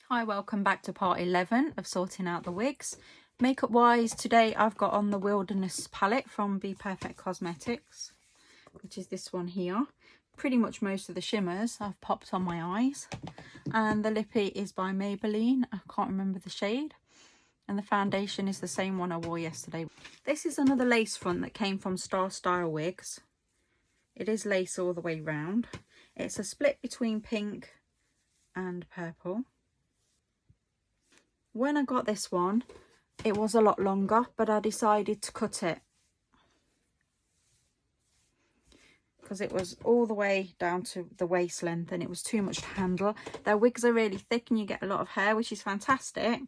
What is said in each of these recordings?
Hi, welcome back to part 11 of sorting out the wigs. Makeup wise, today I've got on the Wilderness palette from Be Perfect Cosmetics, which is this one here. Pretty much most of the shimmers I've popped on my eyes, and the lippy is by Maybelline. I can't remember the shade, and the foundation is the same one I wore yesterday. This is another lace front that came from Star Style Wigs. It is lace all the way round. It's a split between pink and purple. When I got this one, it was a lot longer, but I decided to cut it because it was all the way down to the waist length and it was too much to handle. Their wigs are really thick and you get a lot of hair, which is fantastic,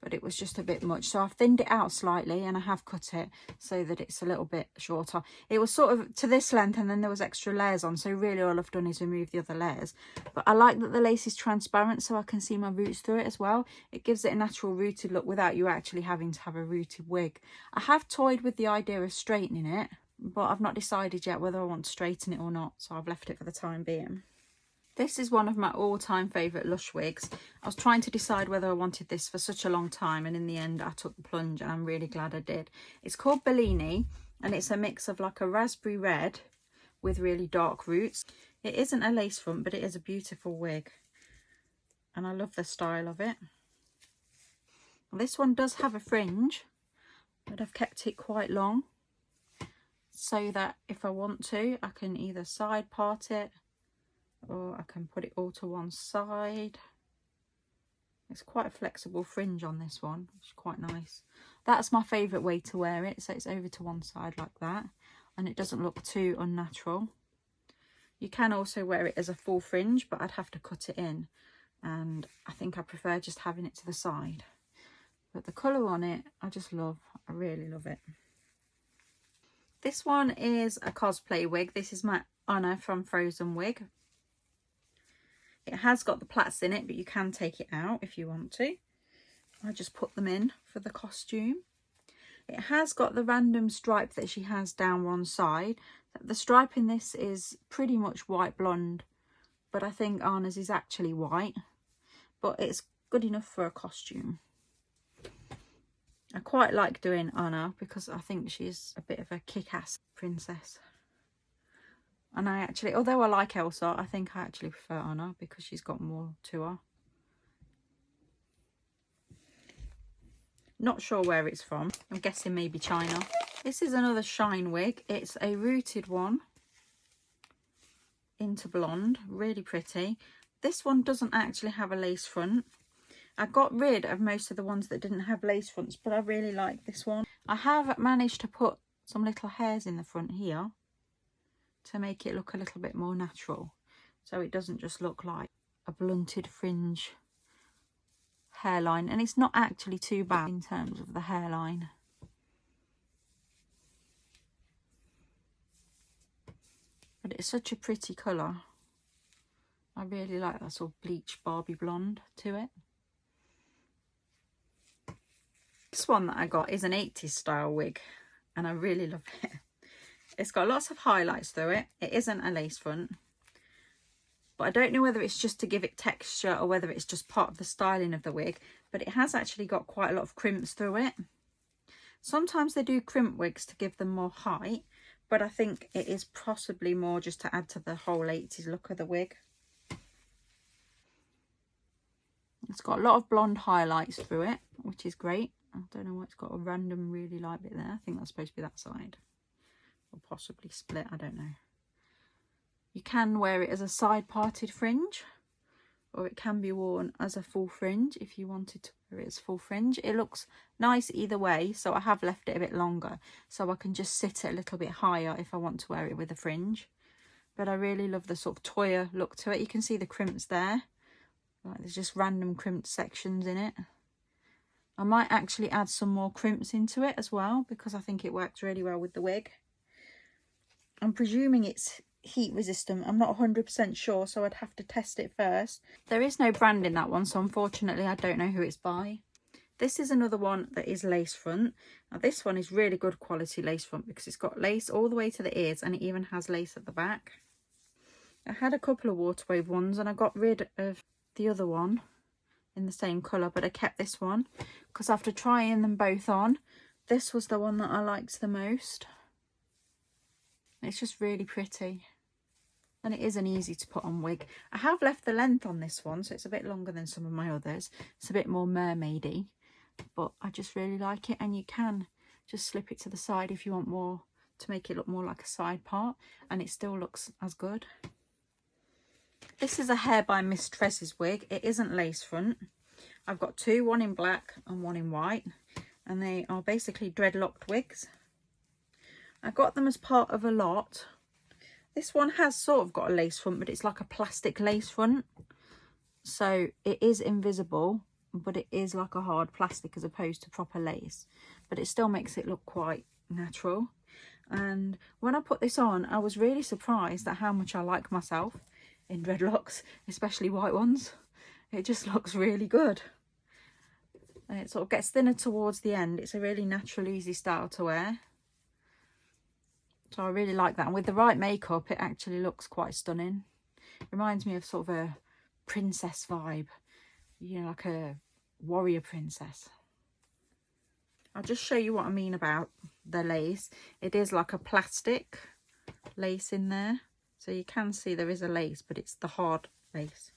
but it was just a bit much. So I've thinned it out slightly and I have cut it so that it's a little bit shorter. It was sort of to this length and then there was extra layers on, so really all I've done is remove the other layers. But I like that the lace is transparent so I can see my roots through it as well. It gives it a natural rooted look without you actually having to have a rooted wig. I have toyed with the idea of straightening it, but I've not decided yet whether I want to straighten it or not, so I've left it for the time being. This is one of my all-time favourite Lush wigs. I was trying to decide whether I wanted this for such a long time, and in the end I took the plunge and I'm really glad I did. It's called Bellini and it's a mix of like a raspberry red with really dark roots. It isn't a lace front, but it is a beautiful wig and I love the style of it. This one does have a fringe, but I've kept it quite long so that if I want to, I can either side part it or I can put it all to one side. It's quite a flexible fringe on this one, which is quite nice. That's my favourite way to wear it, so it's over to one side like that and it doesn't look too unnatural. You can also wear it as a full fringe, but I'd have to cut it in, and I think I prefer just having it to the side. But the colour on it I just love. I really love it. This one is a cosplay wig. This is my Anna from Frozen wig. It has got the plaits in it, but you can take it out if you want to. I just put them in for the costume. It has got the random stripe that she has down one side. The stripe in this is pretty much white blonde, but I think Anna's is actually white, but it's good enough for a costume. I quite like doing Anna because I think she's a bit of a kick-ass princess. And I actually, although I like Elsa, I think I actually prefer Anna because she's got more to her. Not sure where it's from. I'm guessing maybe China. This is another shine wig. It's a rooted one into blonde. Really pretty. This one doesn't actually have a lace front. I got rid of most of the ones that didn't have lace fronts, but I really like this one. I have managed to put some little hairs in the front here to make it look a little bit more natural, so it doesn't just look like a blunted fringe hairline, and it's not actually too bad in terms of the hairline. But it's such a pretty colour. I really like that sort of bleach Barbie blonde to it. This one that I got is an 80s style wig and I really love it. It's got lots of highlights through it. It isn't a lace front, but I don't know whether it's just to give it texture or whether it's just part of the styling of the wig, but it has actually got quite a lot of crimps through it. Sometimes they do crimp wigs to give them more height, but I think it is possibly more just to add to the whole 80s look of the wig. It's got a lot of blonde highlights through it, which is great. I don't know why it's got a random really light bit there. I think that's supposed to be that side. Or possibly split, I don't know. You can wear it as a side parted fringe, or it can be worn as a full fringe if you wanted to wear it as full fringe. It looks nice either way, so I have left it a bit longer so I can just sit it a little bit higher if I want to wear it with a fringe. But I really love the sort of Toya look to it. You can see the crimps there. Like there's just random crimped sections in it. I might actually add some more crimps into it as well because I think it works really well with the wig. I'm presuming it's heat resistant. I'm not 100% sure, so I'd have to test it first. There is no brand in that one, so unfortunately I don't know who it's by. This is another one that is lace front. Now this one is really good quality lace front because it's got lace all the way to the ears and it even has lace at the back. I had a couple of water wave ones and I got rid of the other one in the same colour, but I kept this one because after trying them both on, this was the one that I liked the most. It's just really pretty. And it is an easy to put on wig. I have left the length on this one, so it's a bit longer than some of my others. It's a bit more mermaidy, but I just really like it. And you can just slip it to the side if you want more, to make it look more like a side part, and it still looks as good. This is a Hair by Miss Tresses wig. It isn't lace front. I've got two, one in black and one in white, and they are basically dreadlocked wigs. I got them as part of a lot. This one has sort of got a lace front, but it's like a plastic lace front. So it is invisible, but it is like a hard plastic as opposed to proper lace. But it still makes it look quite natural. And when I put this on, I was really surprised at how much I like myself in dreadlocks, especially white ones. It just looks really good. And it sort of gets thinner towards the end. It's a really natural, easy style to wear. So I really like that, and with the right makeup it actually looks quite stunning. Reminds me of sort of a princess vibe, you know, like a warrior princess. I'll just show you what I mean about the lace. It is like a plastic lace in there, so you can see there is a lace, but it's the hard lace.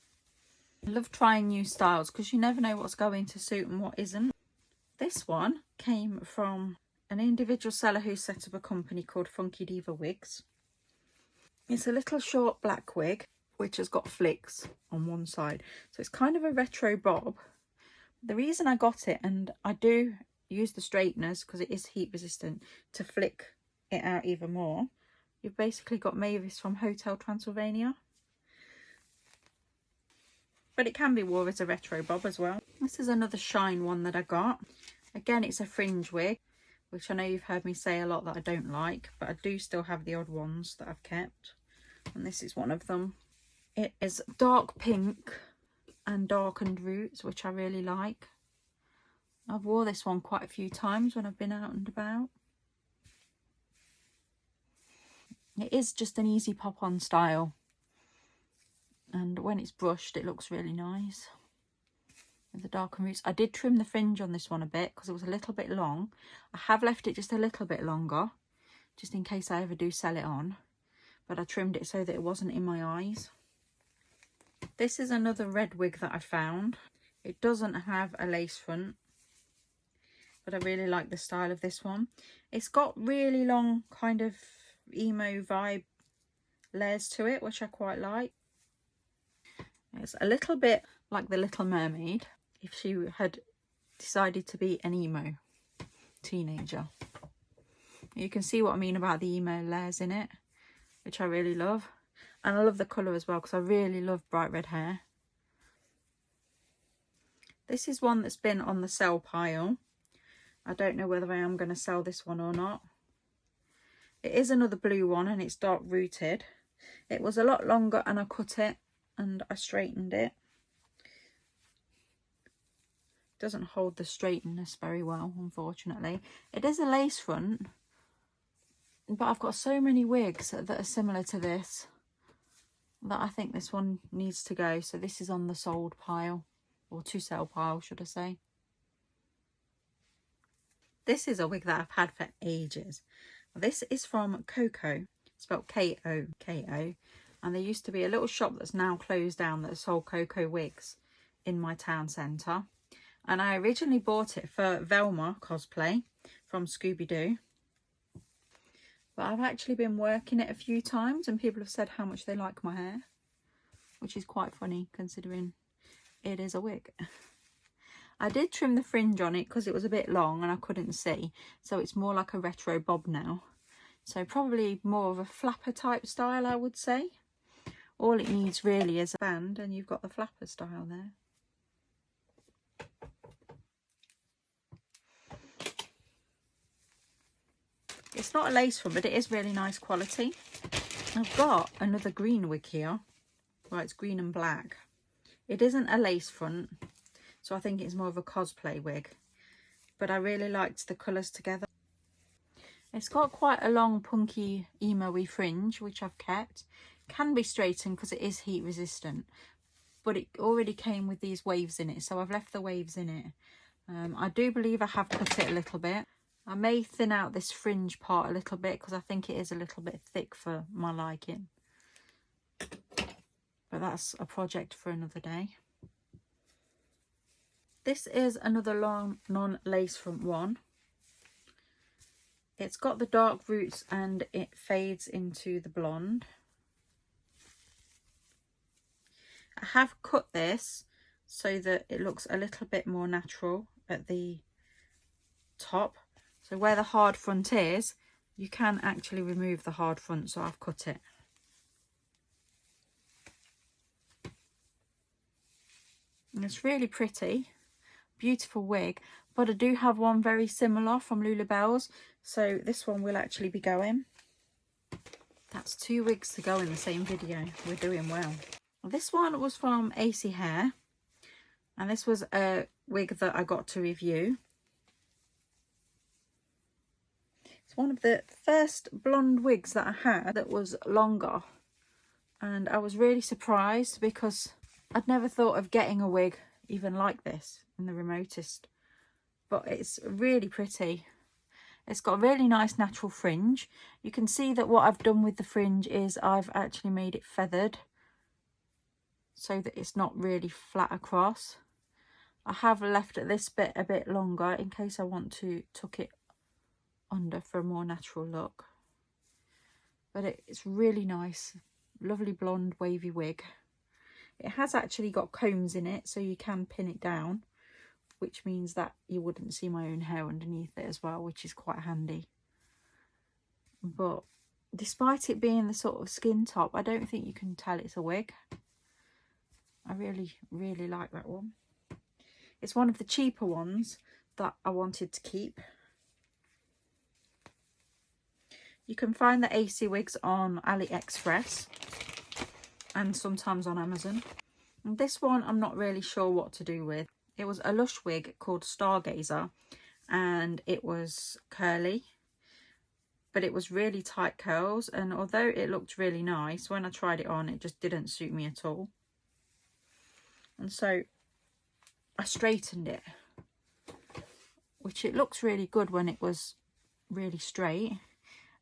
I love trying new styles because you never know what's going to suit and what isn't. This one came from an individual seller who set up a company called Funky Diva Wigs. It's a little short black wig which has got flicks on one side, so it's kind of a retro bob. The reason I got it, and I do use the straighteners because it is heat resistant to flick it out even more. You've basically got Mavis from Hotel Transylvania, but it can be wore as a retro bob as well. This is another shine one that I got. Again, it's a fringe wig, which I know you've heard me say a lot that I don't like, but I do still have the odd ones that I've kept, and this is one of them. It is dark pink and darkened roots, which I really like. I've wore this one quite a few times when I've been out and about. It is just an easy pop-on style, and when it's brushed it looks really nice. With the darker roots, I did trim the fringe on this one a bit because it was a little bit long. I have left it just a little bit longer, just in case I ever do sell it on, but I trimmed it so that it wasn't in my eyes. This is another red wig that I found. It doesn't have a lace front, but I really like the style of this one. It's got really long kind of emo vibe layers to it, which I quite like. It's a little bit like the Little Mermaid if she had decided to be an emo teenager. You can see what I mean about the emo layers in it, which I really love. And I love the colour as well because I really love bright red hair. This is one that's been on the sell pile. I don't know whether I am going to sell this one or not. It is another blue one and it's dark rooted. It was a lot longer and I cut it and I straightened it. Doesn't hold the straightness very well, unfortunately. It is a lace front, but I've got so many wigs that are similar to this that I think this one needs to go. So this is on the sold pile, or to sell pile should I say. This is a wig that I've had for ages. This is from Coco, spelled K-O-K-O, and there used to be a little shop that's now closed down that sold Coco wigs in my town centre. And I originally bought it for Velma cosplay from Scooby-Doo. But I've actually been working it a few times and people have said how much they like my hair, which is quite funny considering it is a wig. I did trim the fringe on it because it was a bit long and I couldn't see. So it's more like a retro bob now. So probably more of a flapper type style, I would say. All it needs really is a band and you've got the flapper style there. It's not a lace front, but it is really nice quality. I've got another green wig here. Well, it's green and black. It isn't a lace front, so I think it's more of a cosplay wig. But I really liked the colours together. It's got quite a long, punky, emo-y fringe, which I've kept. Can be straightened because it is heat resistant. but it already came with these waves in it, so I've left the waves in it. I do believe I have cut it a little bit. I may thin out this fringe part a little bit because I think it is a little bit thick for my liking. But that's a project for another day. This is another long non-lace front one. It's got the dark roots and it fades into the blonde. I have cut this so that it looks a little bit more natural at the top. So where the hard front is, you can actually remove the hard front, so I've cut it. And it's really pretty, beautiful wig, but I do have one very similar from Lulabelle's, so this one will actually be going. That's 2 wigs to go in the same video. We're doing well. This one was from AC Hair, and this was a wig that I got to review. It's one of the first blonde wigs that I had that was longer, and I was really surprised because I'd never thought of getting a wig even like this in the remotest, but it's really pretty. It's got a really nice natural fringe. You can see that what I've done with the fringe is I've actually made it feathered so that it's not really flat across. I have left this bit a bit longer in case I want to tuck it under for a more natural look. But it's really nice, lovely blonde wavy wig. It has actually got combs in it, so you can pin it down, which means that you wouldn't see my own hair underneath it as well, which is quite handy. But despite it being the sort of skin top, I don't think you can tell it's a wig. I really, really like that one. It's one of the cheaper ones that I wanted to keep. You can find the AC wigs on AliExpress and sometimes on Amazon. And this one I'm not really sure what to do with. It was a Lush wig called Stargazer, and it was curly, but it was really tight curls, and although it looked really nice, when I tried it on it just didn't suit me at all. And so I straightened it, which it looks really good when it was really straight.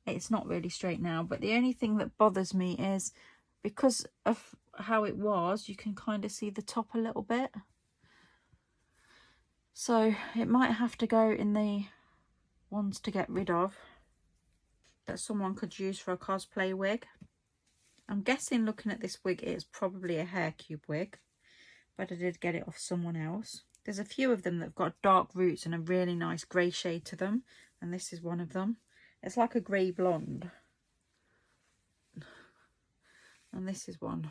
It's not really straight now, but the only thing that bothers me is because of how it was, you can kind of see the top a little bit. So it might have to go in the ones to get rid of that someone could use for a cosplay wig. I'm guessing, looking at this wig, it's probably a hair cube wig, but I did get it off someone else. There's a few of them that have got dark roots and a really nice grey shade to them, and this is one of them. It's like a grey blonde. And this is one.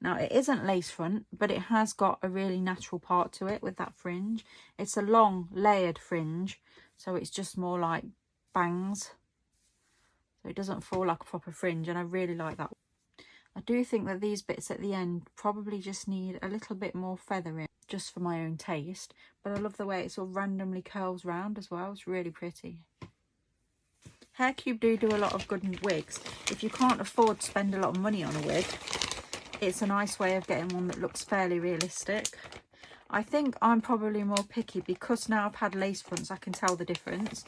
Now, it isn't lace front, but it has got a really natural part to it with that fringe. It's a long layered fringe, so it's just more like bangs. So it doesn't fall like a proper fringe, and I really like that. I do think that these bits at the end probably just need a little bit more feathering, just for my own taste. But I love the way it sort of randomly curls round as well. It's really pretty. Hair Cube do a lot of good wigs. If you can't afford to spend a lot of money on a wig, it's a nice way of getting one that looks fairly realistic. I think I'm probably more picky because now I've had lace fronts, I can tell the difference.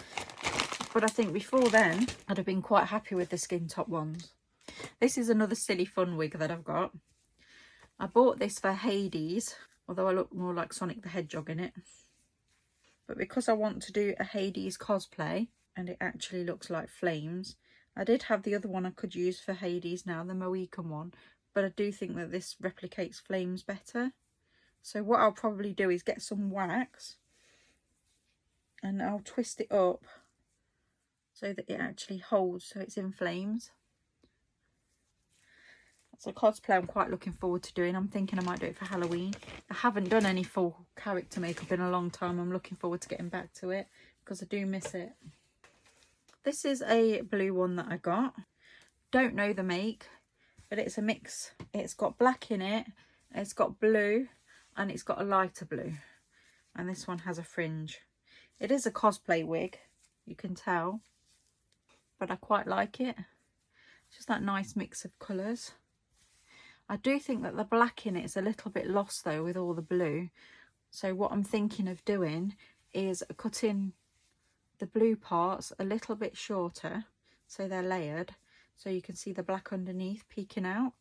But I think before then, I'd have been quite happy with the skin top ones. This is another silly fun wig that I've got. I bought this for Hades, although I look more like Sonic the Hedgehog in it. But because I want to do a Hades cosplay, and it actually looks like flames, I did have the other one I could use for Hades now, the Mohican one, but I do think that this replicates flames better. So what I'll probably do is get some wax and I'll twist it up so that it actually holds, so it's in flames. That's a cosplay I'm quite looking forward to doing. I'm thinking I might do it for Halloween. I haven't done any full character makeup in a long time. I'm looking forward to getting back to it because I do miss it. This is a blue one that I got. Don't know the make, but it's a mix. It's got black in it, it's got blue, and it's got a lighter blue. And this one has a fringe. It is a cosplay wig, you can tell, but I quite like it. Just that nice mix of colours. I do think that the black in it is a little bit lost though with all the blue. So what I'm thinking of doing is cutting the blue parts a little bit shorter so they're layered, so you can see the black underneath peeking out,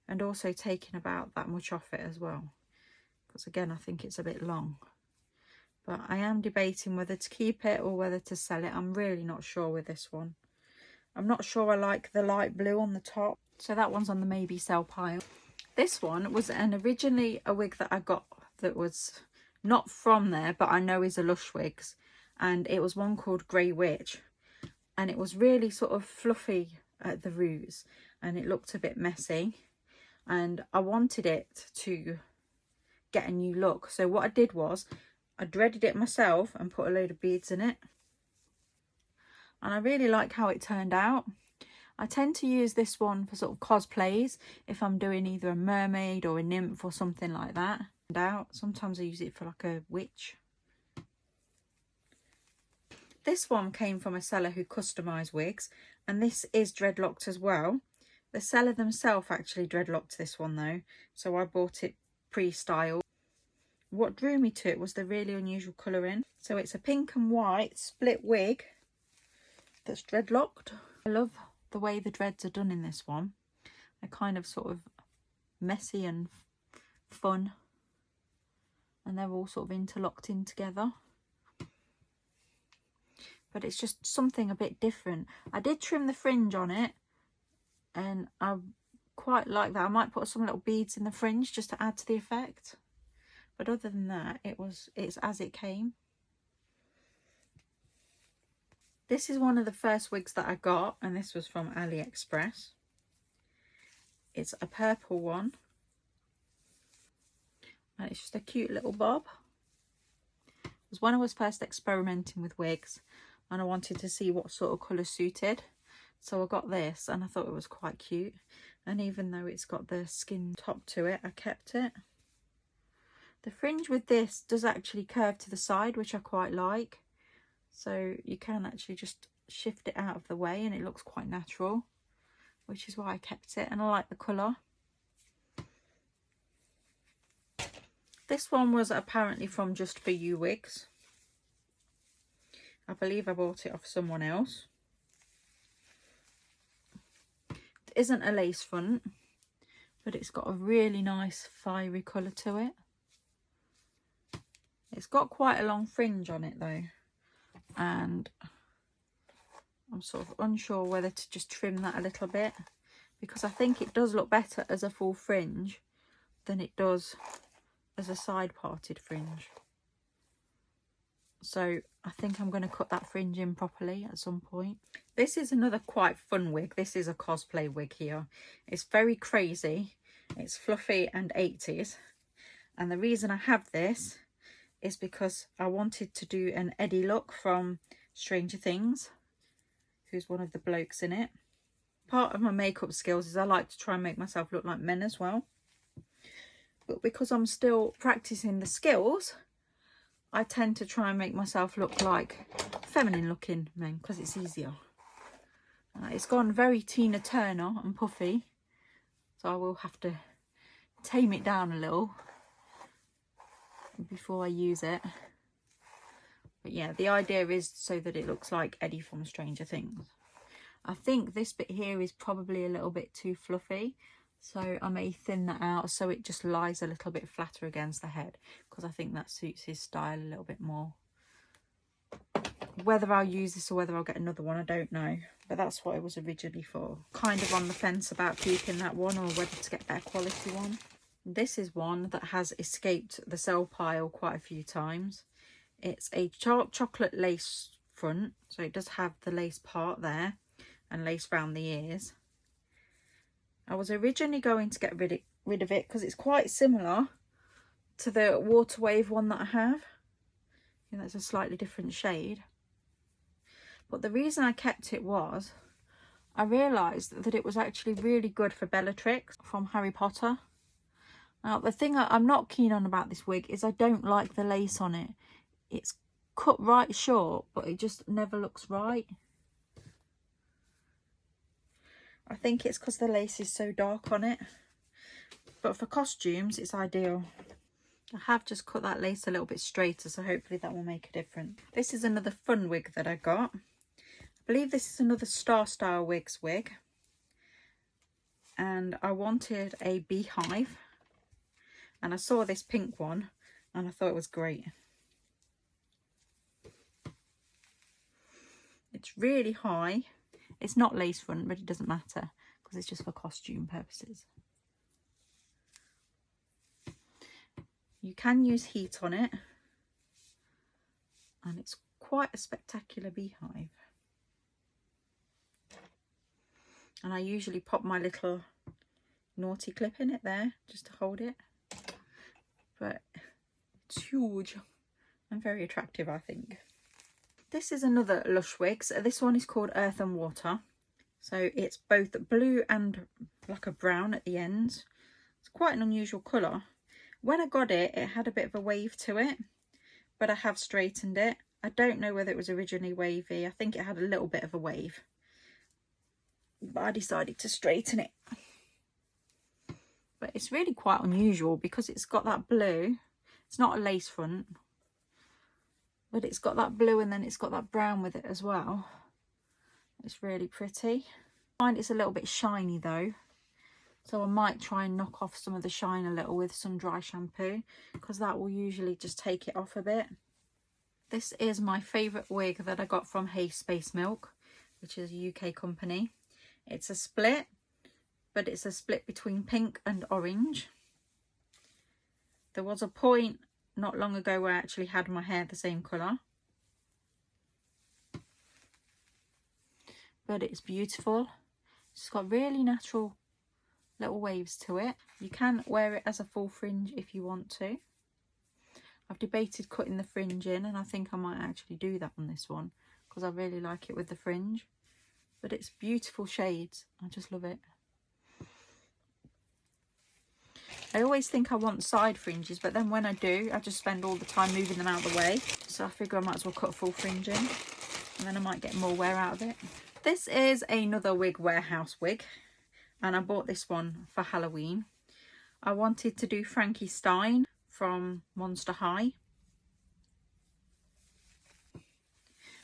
and also taking about that much off it as well, because again I think it's a bit long. But I am debating whether to keep it or whether to sell it. I'm really not sure with this one. I'm not sure I like the light blue on the top, so that one's on the maybe sell pile. This one was originally a wig that I got that was not from there, but I know is a Lush Wigs, and it was one called Grey Witch, and it was really sort of fluffy at the roots and it looked a bit messy, and I wanted it to get a new look. So what I did was I dreaded it myself and put a load of beads in it, and I really like how it turned out. I tend to use this one for sort of cosplays if I'm doing either a mermaid or a nymph or something like that. Sometimes I use it for like a witch. This one came from a seller who customised wigs, and this is dreadlocked as well. The seller themselves actually dreadlocked this one though, so I bought it pre-styled. What drew me to it was the really unusual colouring. So it's a pink and white split wig that's dreadlocked. I love the way the dreads are done in this one. They're kind of sort of messy and fun, and they're all sort of interlocked in together. But it's just something a bit different. I did trim the fringe on it, and I quite like that. I might put some little beads in the fringe just to add to the effect. But other than that, it's as it came. This is one of the first wigs that I got, and this was from AliExpress. It's a purple one, and it's just a cute little bob. It was when I was first experimenting with wigs, and I wanted to see what sort of colour suited. So I got this, and I thought it was quite cute. And even though it's got the skin top to it, I kept it. The fringe with this does actually curve to the side, which I quite like. So you can actually just shift it out of the way and it looks quite natural, which is why I kept it, and I like the colour. This one was apparently from Just For You Wigs. I believe I bought it off someone else. It isn't a lace front, but it's got a really nice fiery colour to it. It's got quite a long fringe on it though, and I'm sort of unsure whether to just trim that a little bit, because I think it does look better as a full fringe than it does as a side parted fringe. So I think I'm going to cut that fringe in properly at some point. This is another quite fun wig. This is a cosplay wig here. It's very crazy. It's fluffy and 80s. And the reason I have this is because I wanted to do an Eddie look from Stranger Things, who's one of the blokes in it. Part of my makeup skills is I like to try and make myself look like men as well. But because I'm still practicing the skills, I tend to try and make myself look like feminine looking men because it's easier. It's gone very Tina Turner and puffy, so I will have to tame it down a little before I use it. But yeah, the idea is so that it looks like Eddie from Stranger Things. I think this bit here is probably a little bit too fluffy, so I may thin that out so it just lies a little bit flatter against the head, because I think that suits his style a little bit more. Whether I'll use this or whether I'll get another one, I don't know, but that's what it was originally for. Kind of on the fence about keeping that one or whether to get a better quality one. This is one that has escaped the sell pile quite a few times. It's a chocolate lace front, so it does have the lace part there and lace around the ears. I was originally going to get rid of it because it's quite similar to the water wave one that I have. You know, it's a slightly different shade. But the reason I kept it was I realised that it was actually really good for Bellatrix from Harry Potter. Now, the thing I'm not keen on about this wig is I don't like the lace on it. It's cut right short, but it just never looks right. I think it's because the lace is so dark on it. but for costumes it's ideal. I have just cut that lace a little bit straighter, so hopefully that will make a difference. This is another fun wig that I got. I believe this is another Star Style Wigs wig, and I wanted a beehive, and I saw this pink one and I thought it was great. It's really high. It's not lace front, but it doesn't matter because it's just for costume purposes. You can use heat on it, and it's quite a spectacular beehive. And I usually pop my little naughty clip in it there just to hold it, but it's huge and very attractive, I think. This is another Lush wig. So this one is called Earth and Water. So it's both blue and like a brown at the ends. It's quite an unusual colour. When I got it, it had a bit of a wave to it, but I have straightened it. I don't know whether it was originally wavy. I think it had a little bit of a wave, but I decided to straighten it. But it's really quite unusual because it's got that blue. It's not a lace front, but it's got that blue and then it's got that brown with it as well. It's really pretty. I find it's a little bit shiny though, so I might try and knock off some of the shine a little with some dry shampoo, because that will usually just take it off a bit. This is my favourite wig that I got from Hey Space Milk, which is a UK company. It's a split, but it's a split between pink and orange. There was a point not long ago where I actually had my hair the same colour, but it's beautiful. It's got really natural little waves to it. You can wear it as a full fringe if you want to. I've debated cutting the fringe in, and I think I might actually do that on this one because I really like it with the fringe. But it's beautiful shades. I just love it. I always think I want side fringes, but then when I do, I just spend all the time moving them out of the way. So I figure I might as well cut a full fringe in, and then I might get more wear out of it. This is another Wig Warehouse wig, and I bought this one for Halloween. I wanted to do Frankie Stein from Monster High,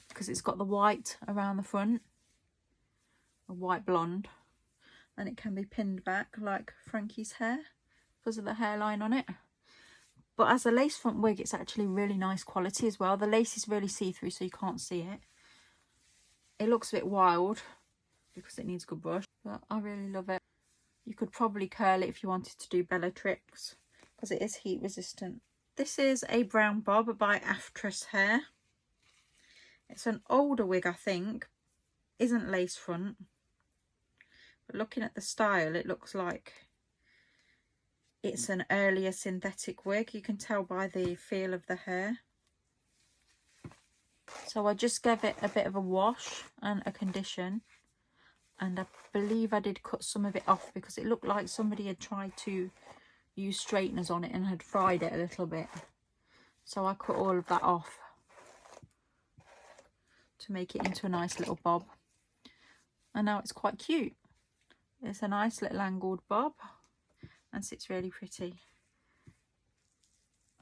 because it's got the white around the front, a white blonde, and it can be pinned back like Frankie's hair because of the hairline on it. But as a lace front wig, it's actually really nice quality as well. The lace is really see-through, so you can't see it. It looks a bit wild because it needs a good brush, but I really love it. You could probably curl it if you wanted to do Bellatrix, because it is heat resistant. This is a brown bob by Actress Hair. It's an older wig, I think. Isn't lace front, but looking at the style, it looks like it's an earlier synthetic wig. You can tell by the feel of the hair. So I just gave it a bit of a wash and a condition, and I believe I did cut some of it off because it looked like somebody had tried to use straighteners on it and had fried it a little bit. So I cut all of that off to make it into a nice little bob, and now it's quite cute. It's a nice little angled bob and sits really pretty.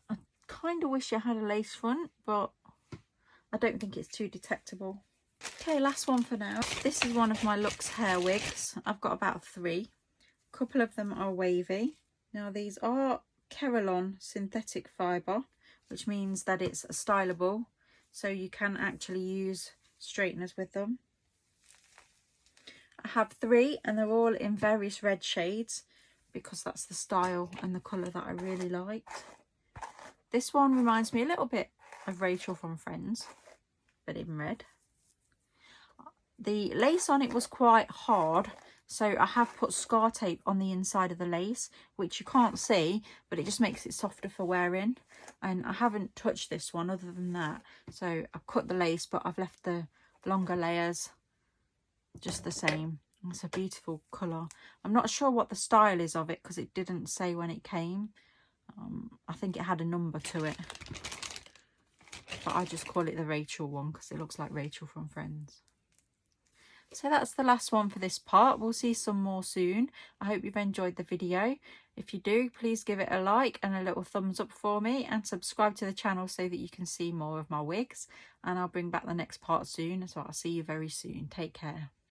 I kind of wish I had a lace front, but I don't think it's too detectable. Okay, last one for now. This is one of my Luxe hair wigs. I've got about 3. A couple of them are wavy. Now these are Keralon synthetic fibre, which means that it's stylable, so you can actually use straighteners with them. I have 3 and they're all in various red shades because that's the style and the colour that I really liked. This one reminds me a little bit of Rachel from Friends, but in red. The lace on it was quite hard, so I have put scar tape on the inside of the lace, which you can't see, but it just makes it softer for wearing. And I haven't touched this one other than that, so I've cut the lace, but I've left the longer layers just the same. It's a beautiful colour. I'm not sure what the style is of it because it didn't say when it came. I think it had a number to it, but I just call it the Rachel one because it looks like Rachel from Friends. So that's the last one for this part. We'll see some more soon. I hope you've enjoyed the video. If you do, please give it a like and a little thumbs up for me, and subscribe to the channel so that you can see more of my wigs. And I'll bring back the next part soon, so I'll see you very soon. Take care.